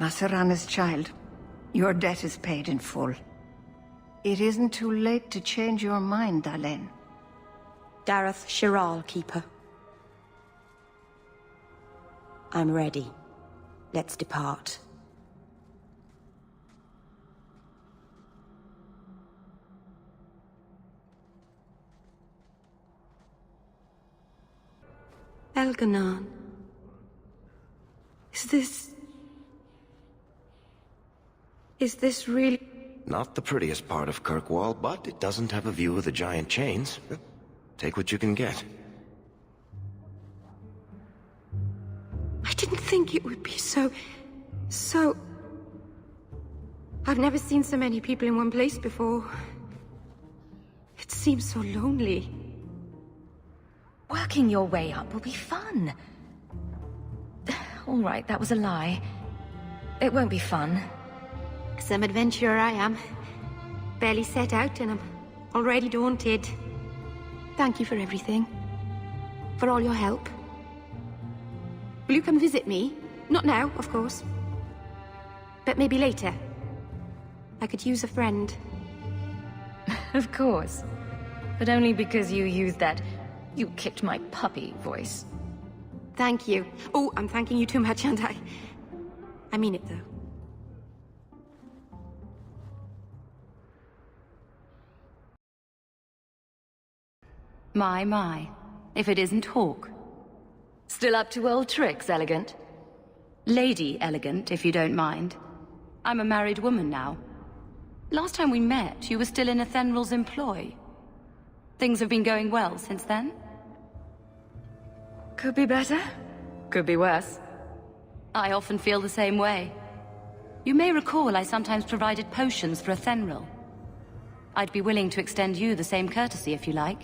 Masarana's child, your debt is paid in full. It isn't too late to change your mind, Aveline. Dareth Shiral, Keeper. I'm ready. Let's depart. Elganan. Is this really... Not the prettiest part of Kirkwall, but it doesn't have a view of the giant chains. Take what you can get. I didn't think it would be so... I've never seen so many people in one place before. It seems so lonely. Working your way up will be fun. All right, that was a lie. It won't be fun. Some adventurer I am. Barely set out and I'm already daunted. Thank you for everything. For all your help. Will you come visit me? Not now, of course. But maybe later. I could use a friend. Of course. But only because you used that "you kicked my puppy" voice. Thank you. Oh, I'm thanking you too much, aren't I? I mean it, though. My. If it isn't Hawke. Still up to old tricks, Elegant? Lady Elegant, if you don't mind. I'm a married woman now. Last time we met, you were still in Athenral's employ. Things have been going well since then? Could be better. Could be worse. I often feel the same way. You may recall I sometimes provided potions for Athenral. I'd be willing to extend you the same courtesy if you like.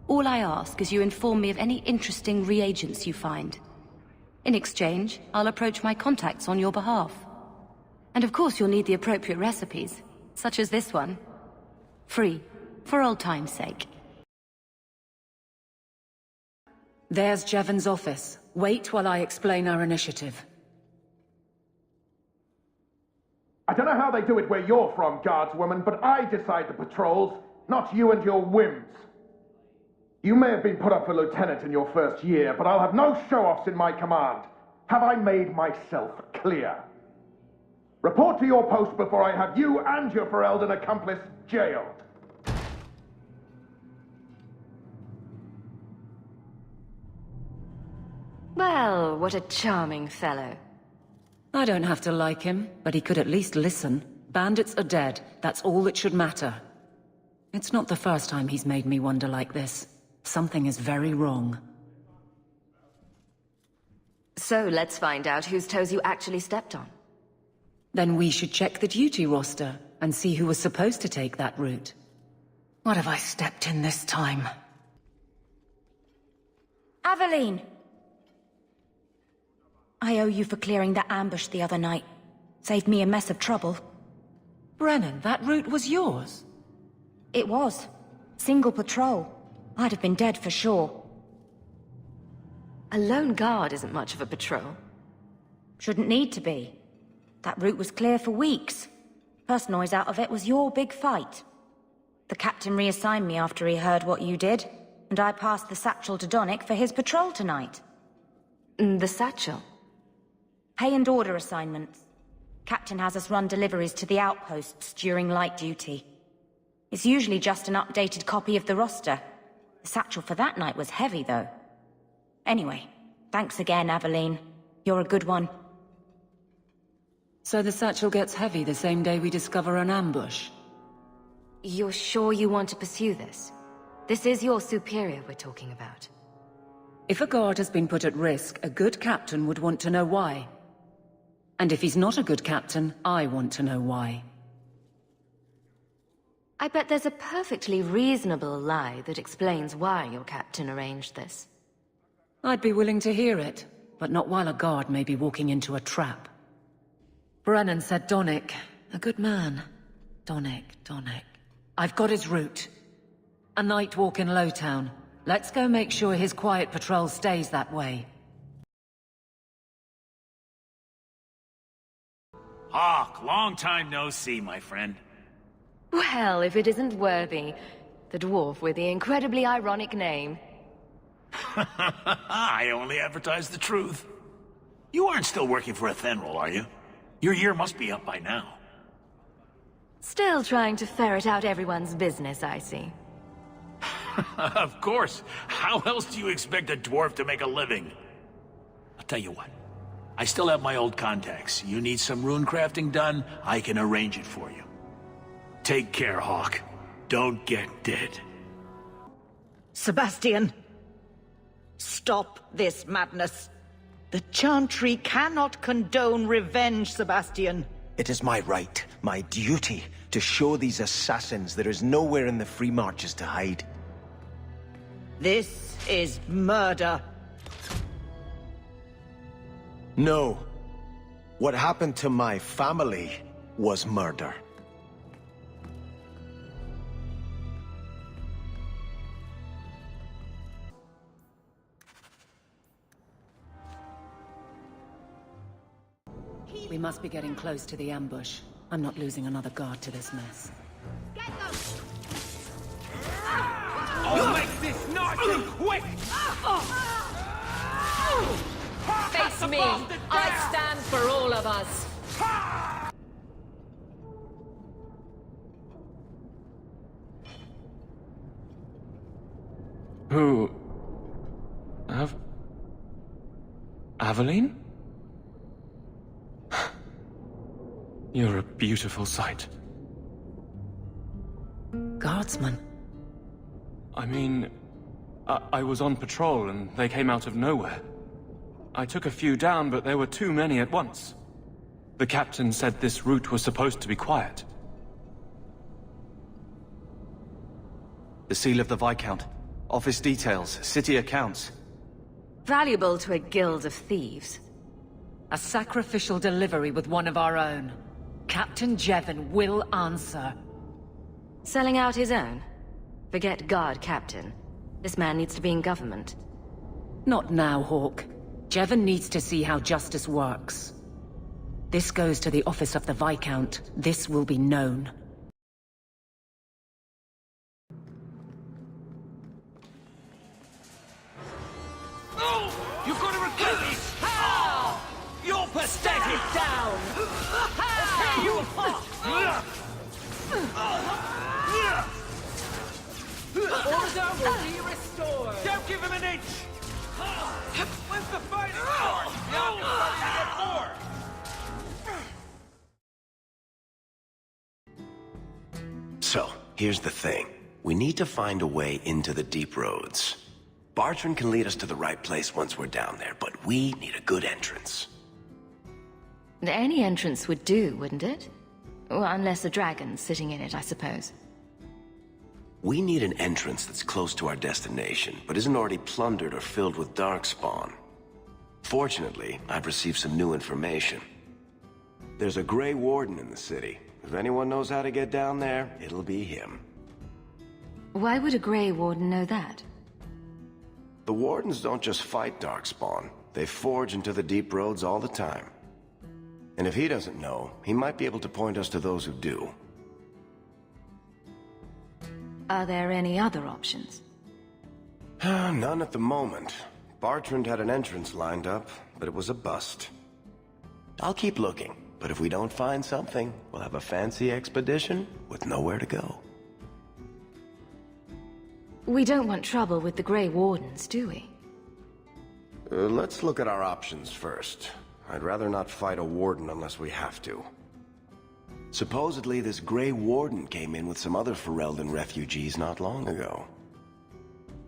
All I ask is you inform me of any interesting reagents you find. In exchange, I'll approach my contacts on your behalf. And of course you'll need the appropriate recipes, such as this one. Free, for old time's sake. There's Jevon's office. Wait while I explain our initiative. I don't know how they do it where you're from, guardswoman, but I decide the patrols, not you and your whims. You may have been put up for lieutenant in your first year, but I'll have no show-offs in my command. Have I made myself clear? Report to your post before I have you and your Ferelden accomplice jailed. Well, what a charming fellow. I don't have to like him, but he could at least listen. Bandits are dead. That's all that should matter. It's not the first time he's made me wonder like this. Something is very wrong. So let's find out whose toes you actually stepped on. Then we should check the duty roster and see who was supposed to take that route. What have I stepped in this time? Aveline! I owe you for clearing that ambush the other night. Saved me a mess of trouble. Brennan, that route was yours? It was. Single patrol. I'd have been dead for sure. A lone guard isn't much of a patrol. Shouldn't need to be. That route was clear for weeks. First noise out of it was your big fight. The captain reassigned me after he heard what you did, and I passed the satchel to Donnic for his patrol tonight. The satchel? Pay and order assignments. Captain has us run deliveries to the outposts during light duty. It's usually just an updated copy of the roster. The satchel for that night was heavy, though. Anyway, thanks again, Aveline. You're a good one. So the satchel gets heavy the same day we discover an ambush? You're sure you want to pursue this? This is your superior we're talking about. If a guard has been put at risk, a good captain would want to know why. And if he's not a good captain, I want to know why. I bet there's a perfectly reasonable lie that explains why your captain arranged this. I'd be willing to hear it, but not while a guard may be walking into a trap. Brennan said Donnic. A good man. Donnic. I've got his route. A night walk in Lowtown. Let's go make sure his quiet patrol stays that way. Hawke, long time no see, my friend. Well, if it isn't Worthy, the dwarf with the incredibly ironic name. I only advertise the truth. You aren't still working for Athenril, are you? Your year must be up by now. Still trying to ferret out everyone's business, I see. Of course. How else do you expect a dwarf to make a living? I'll tell you what. I still have my old contacts. You need some rune crafting done, I can arrange it for you. Take care, Hawke. Don't get dead. Sebastian! Stop this madness. The Chantry cannot condone revenge, Sebastian. It is my right, my duty, to show these assassins there is nowhere in the Free Marches to hide. This is murder. No. What happened to my family was murder. We must be getting close to the ambush. I'm not losing another guard to this mess. I'll make this nice and quick! Face me! I stand for all of us! Who... Aveline? You're a beautiful sight. Guardsman? I mean... I was on patrol and they came out of nowhere. I took a few down, but there were too many at once. The captain said this route was supposed to be quiet. The seal of the Viscount. Office details, city accounts. Valuable to a guild of thieves. A sacrificial delivery with one of our own. Captain Jevon will answer. Selling out his own? Forget guard captain. This man needs to be in government. Not now, Hawke. Jevon needs to see how justice works. This goes to the office of the Viscount. This will be known. Oh! You're gonna regret this! How? You're pathetic! Down! Tear you apart! Order will be restored! Don't give him an inch! Where's the fighting sword? The army's starting to get more! So, here's the thing. We need to find a way into the deep roads. Bartrand can lead us to the right place once we're down there, but we need a good entrance. Any entrance would do, wouldn't it? Well, unless a dragon's sitting in it, I suppose. We need an entrance that's close to our destination, but isn't already plundered or filled with darkspawn. Fortunately, I've received some new information. There's a Grey Warden in the city. If anyone knows how to get down there, it'll be him. Why would a Grey Warden know that? The Wardens don't just fight darkspawn. They forge into the deep roads all the time. And if he doesn't know, he might be able to point us to those who do. Are there any other options? None at the moment. Bartrand had an entrance lined up, but it was a bust. I'll keep looking, but if we don't find something, we'll have a fancy expedition with nowhere to go. We don't want trouble with the Grey Wardens, do we? Let's look at our options first. I'd rather not fight a warden unless we have to. Supposedly, this Grey Warden came in with some other Ferelden refugees not long ago.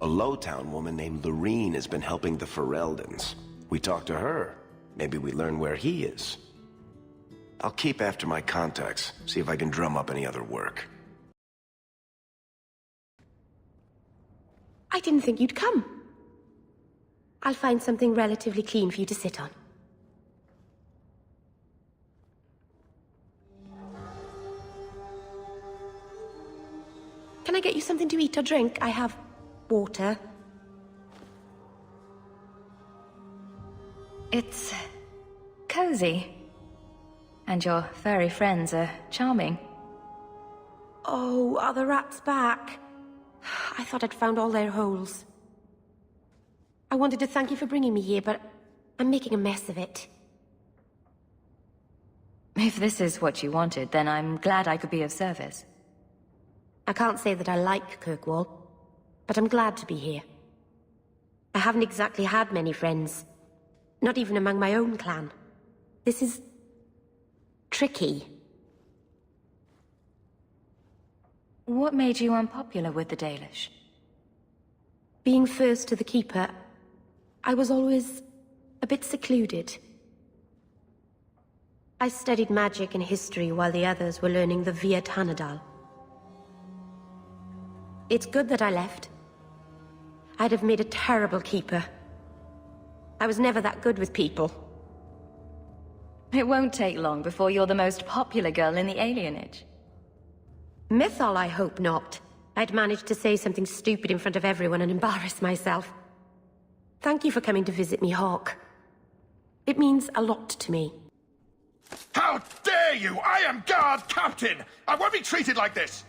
A Lowtown woman named Lorene has been helping the Fereldans. We talked to her. Maybe we learn where he is. I'll keep after my contacts, see if I can drum up any other work. I didn't think you'd come. I'll find something relatively clean for you to sit on. Can I get you something to eat or drink? I have water. It's cozy. And your furry friends are charming. Oh, are the rats back? I thought I'd found all their holes. I wanted to thank you for bringing me here, but I'm making a mess of it. If this is what you wanted, then I'm glad I could be of service. I can't say that I like Kirkwall, but I'm glad to be here. I haven't exactly had many friends. Not even among my own clan. This is... tricky. What made you unpopular with the Dalish? Being first to the Keeper, I was always a bit secluded. I studied magic and history while the others were learning the Via Tanadal. It's good that I left. I'd have made a terrible Keeper. I was never that good with people. It won't take long before you're the most popular girl in the alienage. Mythal, I hope not. I'd managed to say something stupid in front of everyone and embarrass myself. Thank you for coming to visit me, Hawke. It means a lot to me. How dare you! I am guard captain! I won't be treated like this!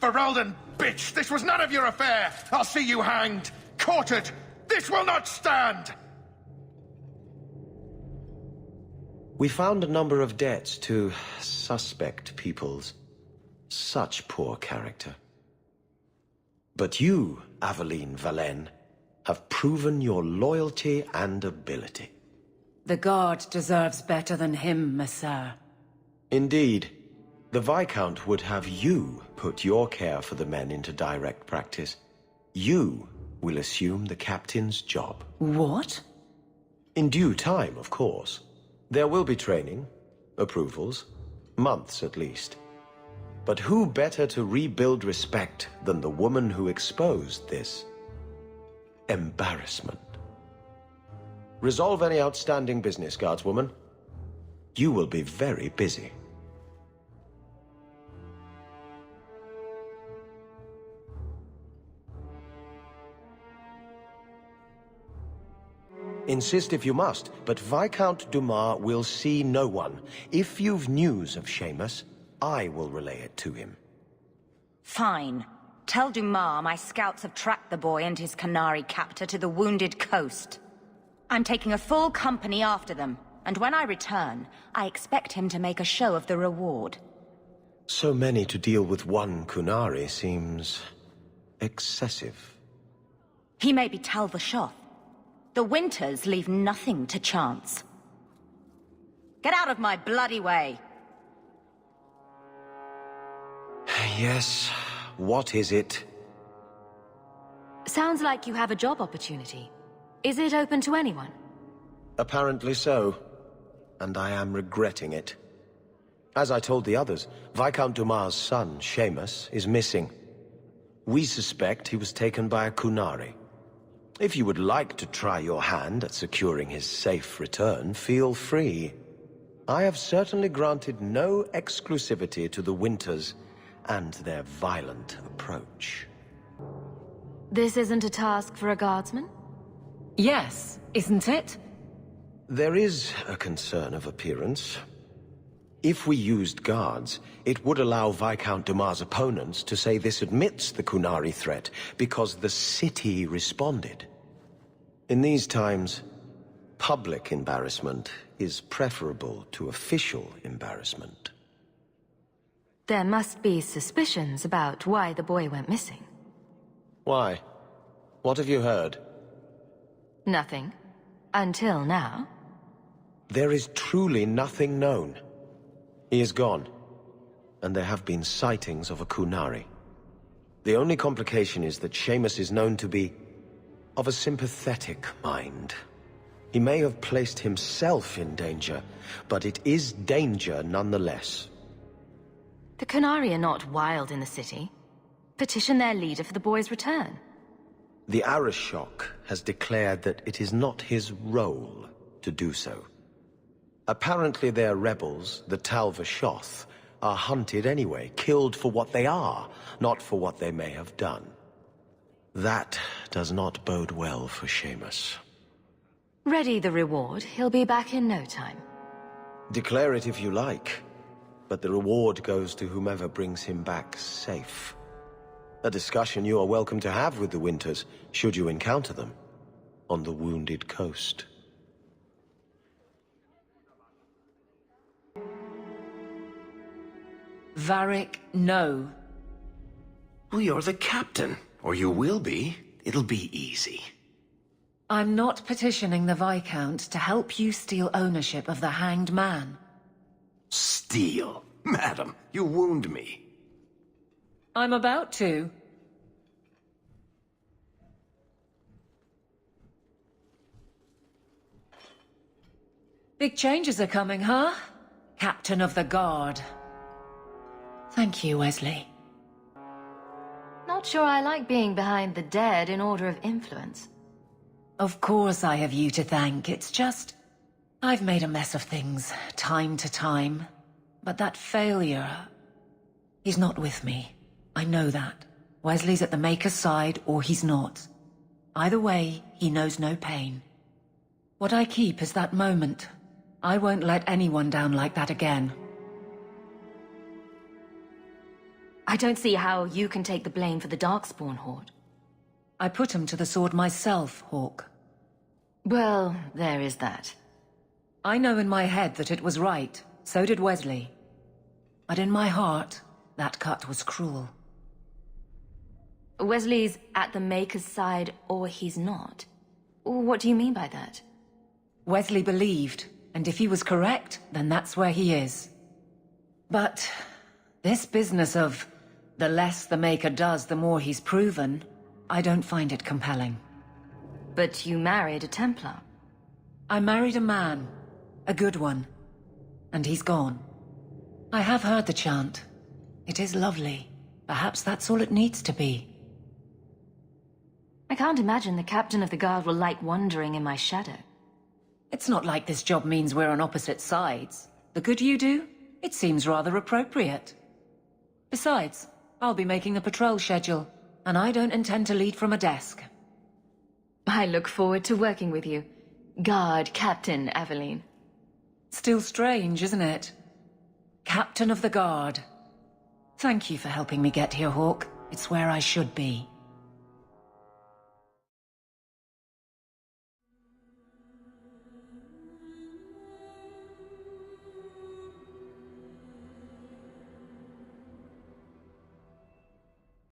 Ferelden, bitch! This was none of your affair! I'll see you hanged! Quartered! This will not stand! We found a number of debts to suspect peoples. Such poor character. But you, Aveline Valen, have proven your loyalty and ability. The Guard deserves better than him, Messire. Indeed. The Viscount would have you put your care for the men into direct practice. You will assume the captain's job. What? In due time, of course. There will be training, approvals, months at least. But who better to rebuild respect than the woman who exposed this embarrassment? Resolve any outstanding business, guardswoman. You will be very busy. Insist if you must, but Viscount Dumas will see no one. If you've news of Seamus, I will relay it to him. Fine. Tell Dumas my scouts have tracked the boy and his Canary captor to the wounded coast. I'm taking a full company after them, and when I return, I expect him to make a show of the reward. So many to deal with one Kunari seems... excessive. He may be Tal-Vashoth. The Winters leave nothing to chance. Get out of my bloody way! Yes, what is it? Sounds like you have a job opportunity. Is it open to anyone? Apparently so, and I am regretting it. As I told the others, Viscount Dumas' son, Seamus, is missing. We suspect he was taken by a Kunari. If you would like to try your hand at securing his safe return, feel free. I have certainly granted no exclusivity to the Winters and their violent approach. This isn't a task for a guardsman? Yes, isn't it? There is a concern of appearance. If we used guards, it would allow Viscount Dumas' opponents to say this admits the Kunari threat because the city responded. In these times, public embarrassment is preferable to official embarrassment. There must be suspicions about why the boy went missing. Why? What have you heard? Nothing. Until now. There is truly nothing known. He is gone, and there have been sightings of a Kunari. The only complication is that Seamus is known to be of a sympathetic mind. He may have placed himself in danger, but it is danger nonetheless. The Kunari are not wild in the city. Petition their leader for the boy's return. The Arishok has declared that it is not his role to do so. Apparently their rebels, the Tal-Vashoth, are hunted anyway, killed for what they are, not for what they may have done. That does not bode well for Seamus. Ready the reward, he'll be back in no time. Declare it if you like, but the reward goes to whomever brings him back safe. A discussion you are welcome to have with the Winters, should you encounter them, on the Wounded Coast. Varric, no. Well, you're the captain. Or you will be. It'll be easy. I'm not petitioning the Viscount to help you steal ownership of the Hanged Man. Steal? Madam, you wound me. I'm about to. Big changes are coming, huh? Captain of the Guard. Thank you, Wesley. Not sure I like being behind the dead in order of influence. Of course I have you to thank. It's just, I've made a mess of things, time to time. But that failure, he's not with me. I know that. Wesley's at the Maker's side, or he's not. Either way, he knows no pain. What I keep is that moment. I won't let anyone down like that again. I don't see how you can take the blame for the Darkspawn Horde. I put him to the sword myself, Hawke. Well, there is that. I know in my head that it was right. So did Wesley. But in my heart, that cut was cruel. Wesley's at the Maker's side, or he's not. What do you mean by that? Wesley believed, and if he was correct, then that's where he is. But this business of the less the Maker does, the more he's proven, I don't find it compelling. But you married a Templar. I married a man. A good one. And he's gone. I have heard the chant. It is lovely. Perhaps that's all it needs to be. I can't imagine the Captain of the Guard will like wandering in my shadow. It's not like this job means we're on opposite sides. The good you do, it seems rather appropriate. Besides, I'll be making the patrol schedule, and I don't intend to lead from a desk. I look forward to working with you. Guard Captain Aveline. Still strange, isn't it? Captain of the Guard. Thank you for helping me get here, Hawke. It's where I should be.